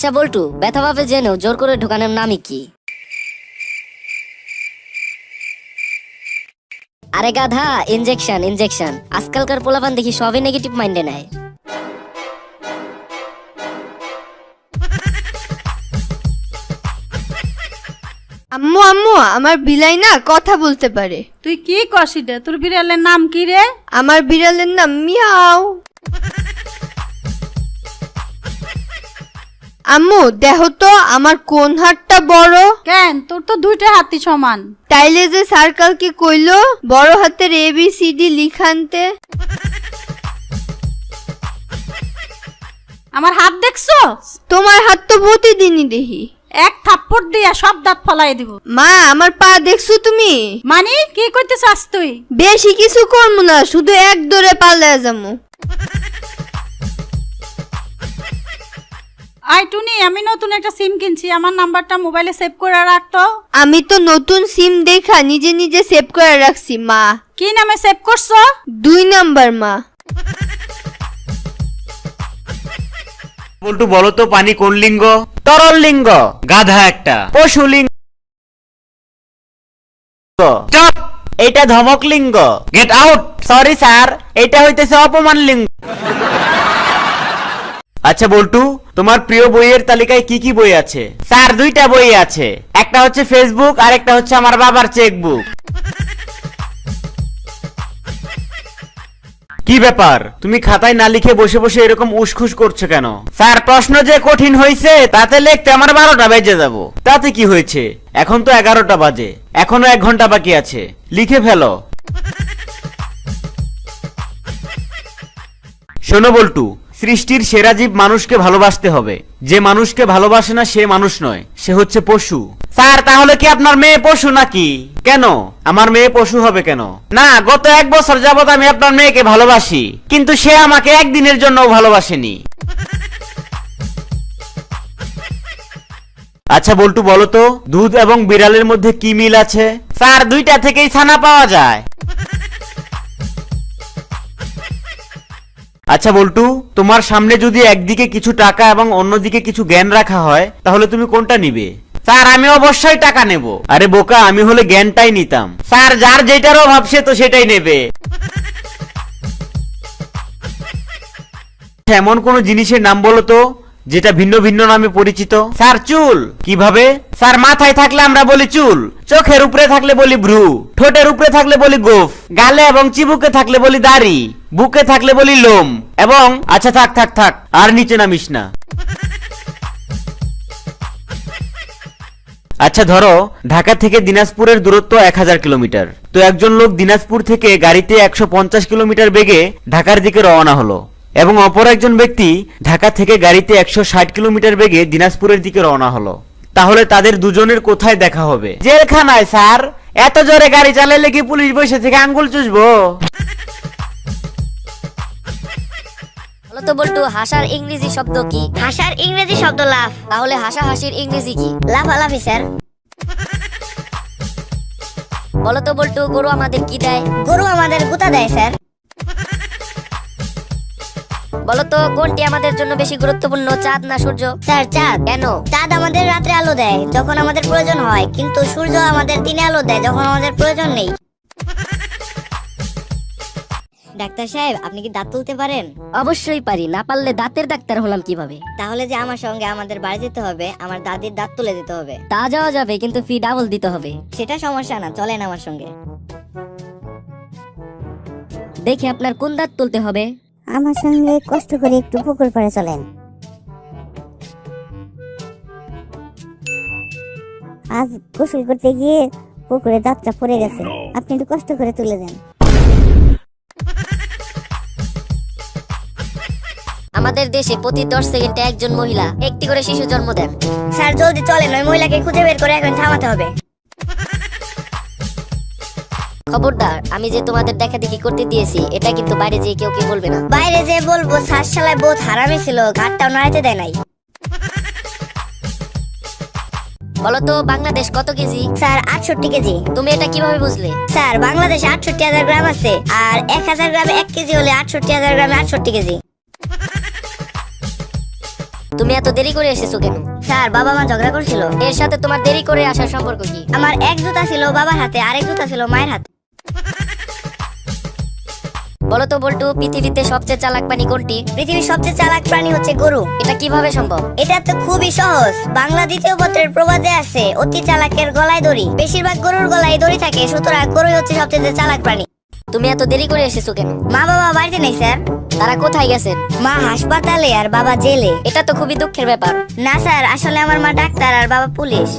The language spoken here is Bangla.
আচ্ছা বল্টু, ব্যথা পাবে জেনেও জোর করে ঢোকানোর নামই কি? আরে গাধা, ইনজেকশন ইনজেকশন। আজকালকার পোলাপান দেখি সবই নেগেটিভ মাইন্ডে নেয়। আম্মু আম্মু, আমার বিলাই না কথা বলতে পারে। তুই কি কষিটা? তোর বিড়ালের নাম কি রে? আমার বিড়ালের নাম মিয়াও। আম্মু দেখো তো আমার কোন হাতটা বড়? কেন, তোর তো দুইটা হাতি সমান। তাইলে যে স্যার কালকে কইলো বড় হাতের ABCD লিখানতে। আমার হাত দেখছো? তোমার হাত তো প্রতিদিনই দেখি। এক থাপ্পড় দিয়া সব দাঁত ফলাই দিব। মা আমার পা দেখছো তুমি? মানে কি করতে চাস তুই? বেশি কিছু করবো না, শুধু এক দৌড়ে পাল্লা যাবো। আই টুনি, আমি নতুন একটা সিম কিনছি, আমার নাম্বারটা মোবাইলে সেভ করে রাখতো। আমি তো নতুন সিম দেখা নিজে নিজে সেভ করে রাখছি মা। কি নামে সেভ করছো? 2 নাম্বার মা। বল্টু বলো তো পানি কোন লিঙ্গ? তরল লিঙ্গ। গাধা একটা। পশু লিঙ্গ। চুপ! এটা ধমক লিঙ্গ। Get out. সরি স্যার, এটা হইতেছে অপমান লিঙ্গ। আচ্ছা বল্টু, তোমার প্রিয় বইয়ের তালিকায় কি কি বই আছে? স্যার 2টা বই আছে, একটা হচ্ছে ফেসবুক আর একটা হচ্ছে আমার বাবার চেকবুক। কি ব্যাপার, তুমি খাতায় না লিখে বসে বসে এরকম উসখুস করছো কেন? স্যার প্রশ্ন যে কঠিন হয়েছে তাতে লিখতে আমার 12টা বেজে যাব। তাতে কি হয়েছে, এখন তো 11টা বাজে, এখনো 1 ঘন্টা বাকি আছে, লিখে ফেলো। শোনো বল্টু, সৃষ্টির সেরা জীব মানুষকে ভালোবাসতে হবে। যে মানুষকে ভালোবাসে না সে মানুষ নয়, সে হচ্ছে পশু। স্যার তাহলে কি আপনার মেয়ে পশু নাকি? কেন, আমার মেয়ে পশু হবে কেন? না, গত 1 বছর যাবত আমি আপনার মেয়েকে ভালোবাসি, কিন্তু সে আমাকে একদিনের জন্যও ভালোবাসেনি। আচ্ছা বল্টু বলো তো, দুধ এবং বিড়ালের মধ্যে কি মিল আছে? স্যার 2টা থেকেই ছানা পাওয়া যায়। আচ্ছা বল্টু, তোমার সামনে যদি একদিকে কিছু টাকা এবং অন্যদিকে কিছু জ্ঞান রাখা হয় তাহলে তুমি কোনটা নিবে? স্যার আমি অবশ্যই টাকা নেব। আরে বোকা, আমি হলে জ্ঞানটাই নিতাম। স্যার যার যেটার অভাব সে তো সেটাই নেবে। এমন কোন জিনিসের নাম বলো তো যেটা ভিন্ন ভিন্ন নামে পরিচিত? স্যার চুল। কিভাবে? স্যার মাথায় থাকলে আমরা বলি চুল, চোখের উপরে থাকলে বলি ভ্রু, ঠোঁটের উপরে থাকলে বলি গোফ, গালে এবং চিবুকে থাকলে বলি দাড়ি, বুকে থাকলে বলি লোম, এবং আচ্ছা থাক থাক থাক, আর নিচে নামিস না। আচ্ছা ধরো ঢাকা থেকে দিনাজপুরের দূরত্ব 1000 কিলোমিটার। তো একজন লোক দিনাজপুর থেকে গাড়িতে 150 কিলোমিটার বেগে ঢাকার দিকে রওনা হলো, এবং অপর একজন ব্যক্তি ঢাকা থেকে গাড়িতে 160 কিলোমিটার বেগে দিনাজপুরের দিকে রওনা হলো। তাহলে তাদের দুজনের কোথায় দেখা হবে? জেলখানায়। স্যার এত জোরে গাড়ি চালাইলে কি পুলিশ বসে থেকে আঙ্গুল চুষবো? বলো তো বল্টু, হাসার ইংরেজি শব্দ কি? হাসার ইংরেজি শব্দ লাফ। তাহলে হাসা হাসির ইংরেজি কি? লাফালাফি স্যার। বলো তো বল্টু, গরু আমাদের কি দেয়? গরু আমাদের গুতা দেয় স্যার। বলো তো কোনটি আমাদের জন্য বেশি গুরুত্বপূর্ণ, চাঁদ না সূর্য? স্যার চাঁদ। কেন? চাঁদ আমাদের রাত্রে আলো দেয় যখন আমাদের প্রয়োজন হয়, কিন্তু সূর্য আমাদের দিনে আলো দেয় যখন আমাদের প্রয়োজন নেই। ডাক্তার সাহেব, আপনি কি দাঁত তুলতে পারেন? অবশ্যই পারি, না পারলে দাঁতের ডাক্তার হলাম কিভাবে? তাহলে যে আমার সঙ্গে আমাদের বাড়ি যেতে হবে, আমার দাদির দাঁত তুলে দিতে হবে। তা যাওয়া যাবে, কিন্তু ফি ডাবল দিতে হবে। সেটা সমস্যা না, চলেন আমার সঙ্গে। দেখি আপনার কোন দাঁত তুলতে হবে। আমার সঙ্গে কষ্ট করে একটু পুকুর পাড়ে চলেন। আজ গোসল করতে গিয়ে পুকুরে দাঁতটা পড়ে গেছে, আপনি একটু কষ্ট করে তুলে দেন। আমাদের দেশে প্রতি 10 সেকেন্ডে একজন মহিলা একটি করে শিশু জন্ম দেন। স্যার জলদি চলেন, ওই মহিলাকে খুঁজে বের করে এখন থামাতে হবে। খবরদার, আমি যে তোমাদের দেখা দেখি করতে দিয়েছি এটা কিন্তু বাইরে যেয়ে কেউ কি বলবে না। বাইরে যে বলবো স্যার শালায় বহুত হারামি ছিল, ঘাটটাও নাড়াইতে দেয় নাই। বলো তো বাংলাদেশ কত কেজি? Sir 68 KG. তুমি এটা কিভাবে বুঝলে? স্যার বাংলাদেশে 68,000 গ্রাম আছে, আর 1000 গ্রামে 1 কেজি হলে 68,000 গ্রামে 68 কেজি। তুমি এত দেরি করে এসেছো কেন? স্যার বাবা মা ঝগড়া করছিল। এর সাথে তোমার দেরি করে আসার সম্পর্ক কি? আমার এক জুতা ছিল বাবার হাতে, আরেক জুতা ছিল মায়ের হাতে। বলো তো বল্টু, পৃথিবীতে সবচেয়ে চালাক প্রাণী কোনটি? পৃথিবীর সবচেয়ে চালাক প্রাণী হচ্ছে গরু। এটা কিভাবে সম্ভব? এটা তো খুবই সহজ। বাংলা দ্বিতীয় পত্রের প্রবাদে আছে, অতি চালাকের গলায় দড়ি। বেশিরভাগ গরুর গলায় দড়ি থাকে, সুতরাং গরুই হচ্ছে সবচেয়ে চালাক প্রাণী। তুমি এত দেরি করে এসেছো কেন? মা বাবা বাড়িতে নেই স্যার। তারা কোথায় গেছেন? মা হাসপাতালে আর বাবা জেলে। এটা তো খুবই দুঃখের ব্যাপার। না স্যার, আসলে আমার মা ডাক্তার আর বাবা পুলিশ।